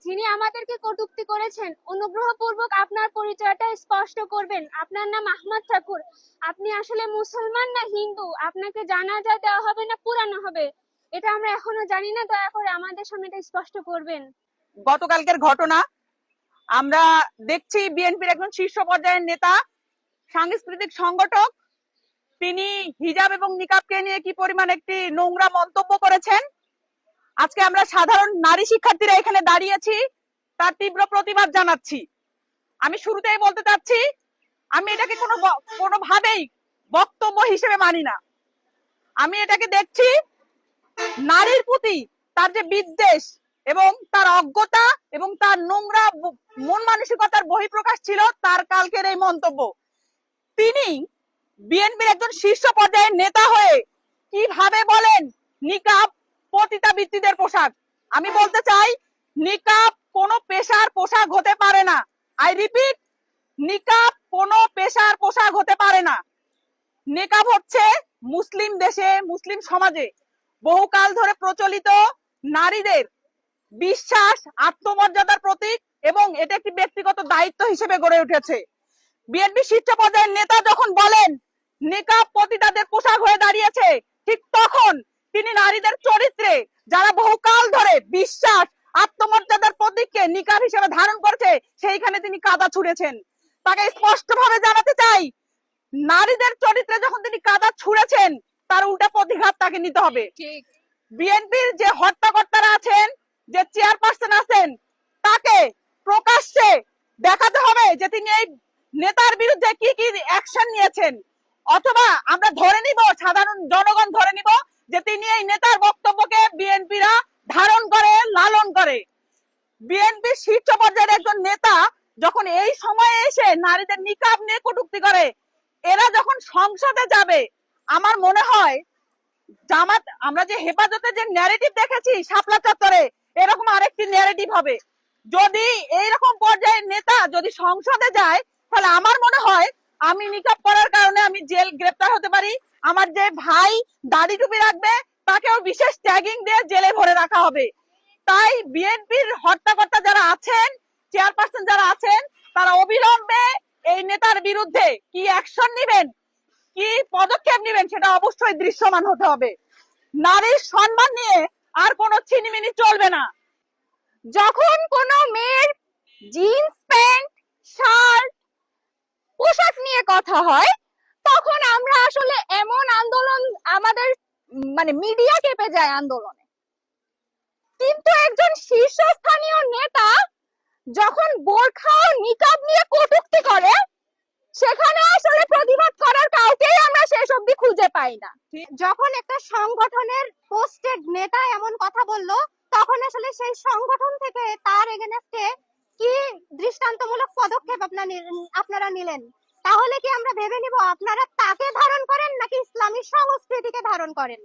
যিনি আমাদেরকে কটূক্তি করেছেন, অনুগ্রহপূর্বক আপনার পরিচয়টা স্পষ্ট করবেন। আপনার নাম আহমদ ঠাকুর। আপনি আসলে মুসলমান না হিন্দু? আপনাকে জানাজা দেওয়া হবে না পুরানো হবে, এটা আমরা এখনো জানি না। দয়া করে আমাদের সামনে এটা স্পষ্ট করবেন। গতকালকের ঘটনা আমরা দেখছি, বিএনপির একজন শীর্ষ পর্যায়ের নেতা, সাংস্কৃতিক সংগঠক, তিনি হিজাব এবং নিকাবকে নিয়ে কি পরিমাণ একটি নোংরা মন্তব্য করেছেন। আজকে আমরা সাধারণ নারী শিক্ষার্থীরা এখানে দাঁড়িয়েছি, তার তীব্র প্রতিবাদ জানাচ্ছি। আমি শুরুতেই বলতে চাচ্ছি, আমি এটাকে কোনোভাবেই বক্তব্য হিসেবে মানি না। আমি এটাকে দেখছি নারীর প্রতি তার যে বিদ্বেষ এবং তার অজ্ঞতা এবং তার নোংরা মন মানসিকতার বহিঃপ্রকাশ ছিল তার কালকের এই মন্তব্য। তিনি বিএনপির একজন শীর্ষ পর্যায়ের নেতা হয়ে কিভাবে বলেন নিকাব পতিতাবৃত্তিদের পোশাক। আমি বলতে চাই, নিকাব কোনো পেশার পোশাক হতে পারে না। আই রিপিট, নিকাব কোনো পেশার পোশাক হতে পারে না। নিকাব হচ্ছে মুসলিম দেশে, মুসলিম সমাজে বহুকাল ধরে প্রচলিত নারীদের বিশ্বাস, আত্মমর্যাদার প্রতীক এবং এটা একটি ব্যক্তিগত দায়িত্ব হিসেবে গড়ে উঠেছে। বিএনপি শীর্ষ পর্যায়ের নেতা যখন বলেন নিকাব পতিতাদের পোশাক হয়ে দাঁড়িয়েছে, ঠিক তখন তিনি নারীদের চরিত্রে যারা বহুকাল ধরে বিশ্বাস, আত্মমর্যাদার প্রতীককে নিকাব হিসেবে ধারণ করছে, সেইখানে তিনি কাদা ছুঁড়েছেন। তাকে স্পষ্টভাবে জানাতে চাই, নারীদের চরিত্রে যখন তিনি কাদা ছুঁড়েছেন, তার উল্টা প্রতিঘাত তাকে নিতে হবে। বিএনপির যে হত্যাকর্তারা আছেন, যে চেয়ারপারসন আছেন, তাকে প্রকাশ্যে দেখাতে হবে যে তিনি এই নেতার বিরুদ্ধে কি কি অ্যাকশন নিয়েছেন। অথবা আমরা ধরে নিব, সাধারণ জনগণ ধরে নিব যে তিনি এই নেতার বক্তব্যকে বিএনপিরা ধারণ করে, লালন করে। বিএনপির শীর্ষ পর্যায়ের একজন নেতা যখন এই সময়ে এসে নারীদের নিকাব নিয়ে কটূক্তি করে, এরা যখন সংসদে যাবে, আমার মনে হয় জামাত, আমরা যে হেফাজতের যে ন্যারেটিভ দেখেছি শাপলা চত্বরে, এরকম আরেকটি ন্যারেটিভ হবে। যদি এইরকম পর্যায়ের নেতা যদি সংসদে যায়, তাহলে আমার মনে হয় আমি নিকাব করার কারণে আমি জেল গ্রেপ্তার হতে পারি। আমার যে ভাই দাড়ি টুপি রাখবে, তাকেও বিশেষ ট্যাগিং দিয়ে জেলে ভরে রাখা হবে। তাই বিএনপির হত্যাকর্তা যারা আছেন, চেয়ারপারসন যারা আছেন, তারা অবিলম্বে এই নেতার বিরুদ্ধে কি অ্যাকশন নেবেন, কি পদক্ষেপ নেবেন, সেটা অবশ্যই দৃশ্যমান হতে হবে। নারীর সম্মান নিয়ে আর কোনো ছিনিমিনি চলবে না। যখন কোনো মেয়ের জিন্স প্যান্ট, শার্ট, পোশাক নিয়ে কথা হয়, তখন আমরা আসলে এমন আন্দোলন, আমাদের মিডিয়া কেঁপে যায় আন্দোলনে। কিন্তু একজন শীর্ষস্থানীয় নেতা যখন বোরখা ও নিকাব নিয়ে কটূক্তি করে, সেখানে আসলে প্রতিবাদ করার কাউকেই আমরা শেষ অবধি খুঁজে পাই না। যখন একটা সংগঠনের পোস্টেড নেতা এমন কথা বলল, তখন আসলে সেই সংগঠন থেকে তার এগেইনস্টে কি দৃষ্টান্তমূলক পদক্ষেপ আপনারা নিলেন? তাহলে কি আমরা ভেবে নিব আপনারা তাকে ধারণ করেন নাকি ইসলামী সংস্কৃতিকে ধারণ করেন?